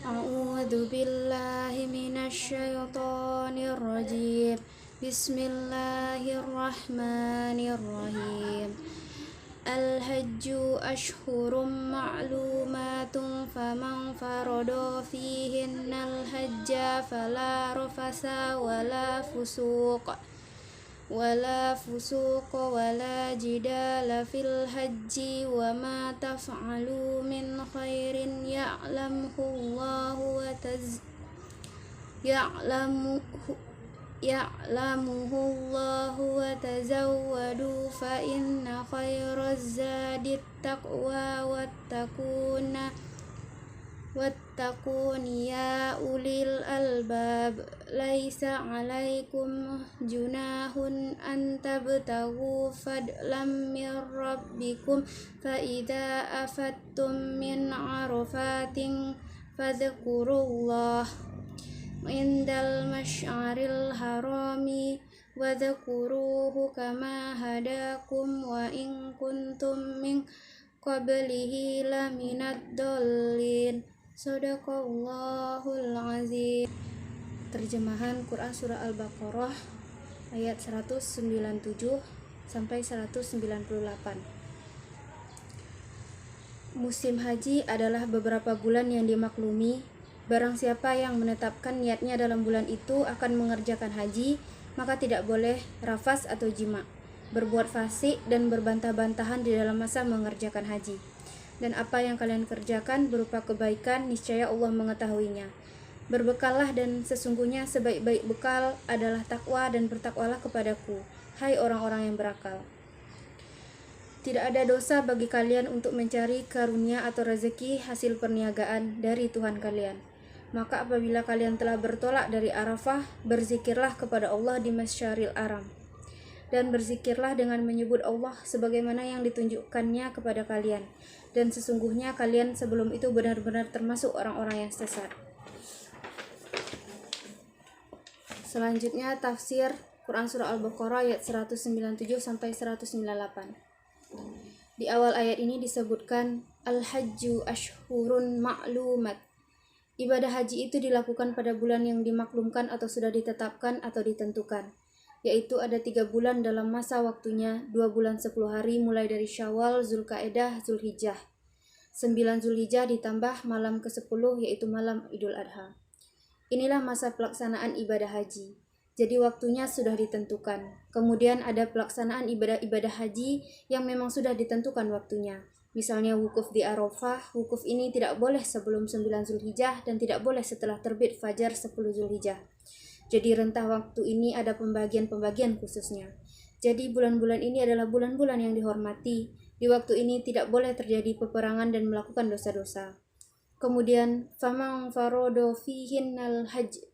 A'udzu billahi minasy syaithanir rajim. Bismillahirrahmanirrahim. Al-hajju ashhurum ma'lumatun faman farada fihinnal hajja fala rafasa wala fusuq wala jidala fil hajji wa ma taf'alu min khairin ya'lamuhu Allahu wa tazawwadu fa inna khairaz zadi taqwa wattaqun ya ulil albab. Laisa 'alaikum junahun an tabtaghu fadlam mir rabbikum fa idza afattum min arafatin fadhkurullah indal masy'aril harami wadhkuruhu kama hadakum wa in kuntum min qablihi laminad dallin. Shadaqallahul azim. Terjemahan Quran Surah Al-Baqarah ayat 197 sampai 198. Musim haji adalah beberapa bulan yang dimaklumi. Barang siapa yang menetapkan niatnya dalam bulan itu akan mengerjakan haji, maka tidak boleh rafas atau jima, berbuat fasik dan berbantah-bantahan di dalam masa mengerjakan haji. Dan apa yang kalian kerjakan berupa kebaikan, niscaya Allah mengetahuinya. Berbekallah, dan sesungguhnya sebaik-baik bekal adalah takwa, dan bertakwalah kepadaku, hai orang-orang yang berakal. Tidak ada dosa bagi kalian untuk mencari karunia atau rezeki hasil perniagaan dari Tuhan kalian. Maka apabila kalian telah bertolak dari Arafah, berzikirlah kepada Allah di Masyaril Aram, dan berzikirlah dengan menyebut Allah sebagaimana yang ditunjukkannya kepada kalian. Dan sesungguhnya kalian sebelum itu benar-benar termasuk orang-orang yang sesat. Selanjutnya tafsir Quran Surah Al-Baqarah ayat 197 sampai 198. Di awal ayat ini disebutkan Al-hajju ashhurun ma'lumat. Ibadah haji itu dilakukan pada bulan yang dimaklumkan atau sudah ditetapkan atau ditentukan, yaitu ada 3 bulan dalam masa waktunya, 2 bulan 10 hari mulai dari Syawal, Zulkaidah, Zulhijjah. 9 Zulhijjah ditambah malam ke-10 yaitu malam Idul Adha. Inilah masa pelaksanaan ibadah haji. Jadi waktunya sudah ditentukan. Kemudian ada pelaksanaan ibadah haji yang memang sudah ditentukan waktunya. Misalnya wukuf di Arafah, wukuf ini tidak boleh sebelum 9 Zulhijjah dan tidak boleh setelah terbit fajar 10 Zulhijjah. Jadi rentang waktu ini ada pembagian-pembagian khususnya. Jadi bulan-bulan ini adalah bulan-bulan yang dihormati. Di waktu ini tidak boleh terjadi peperangan dan melakukan dosa-dosa. Kemudian faman farada fihinnal hajj.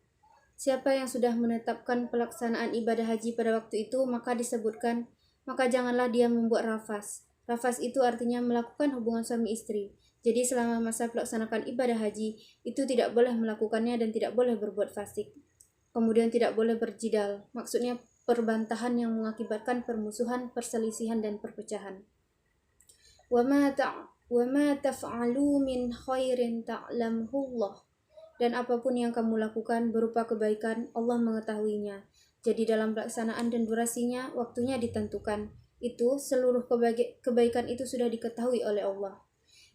Siapa yang sudah menetapkan pelaksanaan ibadah haji pada waktu itu, maka disebutkan, maka janganlah dia membuat rafas. Rafas itu artinya melakukan hubungan suami istri. Jadi selama masa pelaksanakan ibadah haji, itu tidak boleh melakukannya dan tidak boleh berbuat fasik. Kemudian tidak boleh berjidal, maksudnya perbantahan yang mengakibatkan permusuhan, perselisihan, dan perpecahan. Wa ma taf'alu min khairin ta'lamhu Allah. Dan apapun yang kamu lakukan berupa kebaikan, Allah mengetahuinya. Jadi dalam pelaksanaan dan durasinya, waktunya ditentukan. Itu seluruh kebaikan itu sudah diketahui oleh Allah.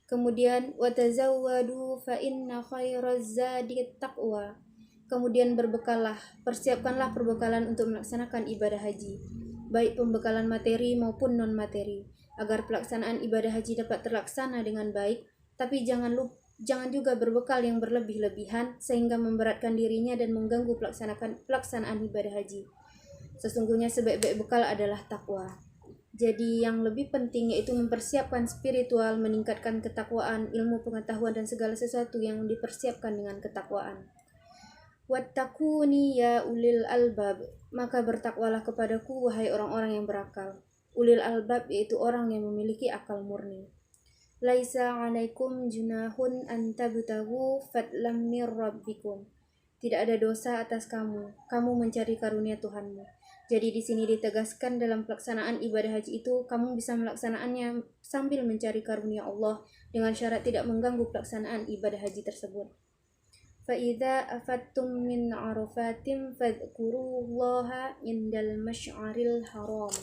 Kemudian watazawwadu fa inna khairaz zadi taqwa. Kemudian berbekallah, persiapkanlah perbekalan untuk melaksanakan ibadah haji, baik pembekalan materi maupun non-materi, agar pelaksanaan ibadah haji dapat terlaksana dengan baik. Tapi jangan juga berbekal yang berlebih-lebihan sehingga memberatkan dirinya dan mengganggu pelaksanaan ibadah haji. Sesungguhnya sebaik-baik bekal adalah takwa. Jadi yang lebih penting yaitu mempersiapkan spiritual, meningkatkan ketakwaan, ilmu pengetahuan, dan segala sesuatu yang dipersiapkan dengan ketakwaan. Wattaquni ya ulil albab. Maka bertakwalah kepadaku wahai orang-orang yang berakal. Ulil albab yaitu orang yang memiliki akal murni. Laisa 'alaikum junahun an tabtaghu fadlam mir rabbikum. Tidak ada dosa atas kamu mencari karunia Tuhanmu. Jadi di sini ditegaskan dalam pelaksanaan ibadah haji itu kamu bisa melaksanakannya sambil mencari karunia Allah dengan syarat tidak mengganggu pelaksanaan ibadah haji tersebut. فَإِذَا أَفَدْتُم مِّنْ عَرَفَاتٍ فَاذْكُرُوا اللَّهَ عِندَ الْمَشْعَرِ الْحَرَامِ.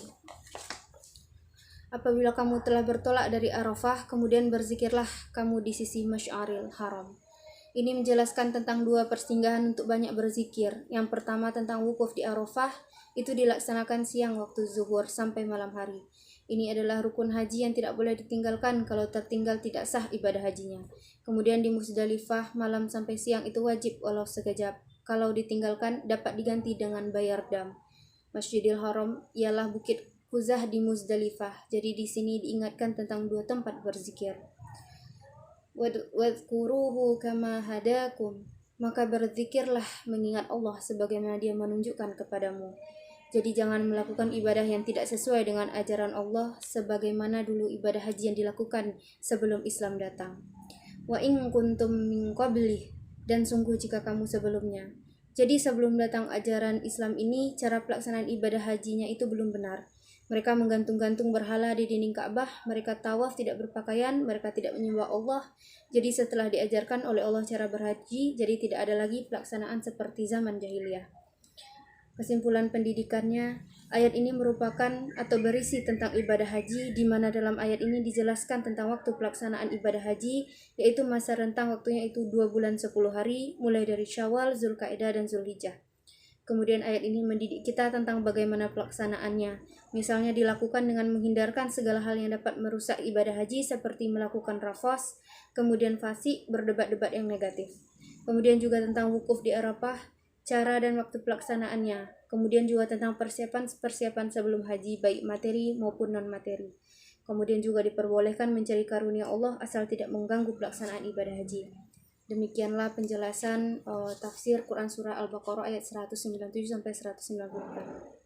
Apabila kamu telah bertolak dari Arafah, kemudian berzikirlah kamu di sisi Masy'aril Haram. Ini menjelaskan tentang dua persinggahan untuk banyak berzikir. Yang pertama tentang wukuf di Arafah, itu dilaksanakan siang waktu zuhur sampai malam hari. Ini adalah rukun haji yang tidak boleh ditinggalkan, kalau tertinggal tidak sah ibadah hajinya. Kemudian di Muzdalifah, malam sampai siang itu wajib walau sekejap. Kalau ditinggalkan dapat diganti dengan bayar dam. Masjidil Haram ialah Bukit Quzah di Muzdalifah. Jadi di sini diingatkan tentang dua tempat berzikir. Wadhkuruhu kama hadakum. Maka berzikirlah mengingat Allah sebagaimana Dia menunjukkan kepadamu. Jadi jangan melakukan ibadah yang tidak sesuai dengan ajaran Allah sebagaimana dulu ibadah haji yang dilakukan sebelum Islam datang. Wa in kuntum min qablih, dan sungguh jika kamu sebelumnya. Jadi sebelum datang ajaran Islam ini, cara pelaksanaan ibadah hajinya itu belum benar. Mereka menggantung-gantung berhala di dinding Ka'bah, mereka tawaf tidak berpakaian, mereka tidak menyembah Allah. Jadi setelah diajarkan oleh Allah cara berhaji, jadi tidak ada lagi pelaksanaan seperti zaman jahiliyah. Kesimpulan pendidikannya, ayat ini merupakan atau berisi tentang ibadah haji, di mana dalam ayat ini dijelaskan tentang waktu pelaksanaan ibadah haji, yaitu masa rentang waktunya itu 2 bulan 10 hari, mulai dari Syawal, Zulkaidah, dan Zulhijjah. Kemudian ayat ini mendidik kita tentang bagaimana pelaksanaannya. Misalnya dilakukan dengan menghindarkan segala hal yang dapat merusak ibadah haji seperti melakukan rafas, kemudian fasik, berdebat-debat yang negatif. Kemudian juga tentang wukuf di Arafah, cara dan waktu pelaksanaannya. Kemudian juga tentang persiapan sebelum haji baik materi maupun non-materi. Kemudian juga diperbolehkan mencari karunia Allah asal tidak mengganggu pelaksanaan ibadah haji. Demikianlah penjelasan tafsir Quran Surah Al-Baqarah ayat 197 sampai 198.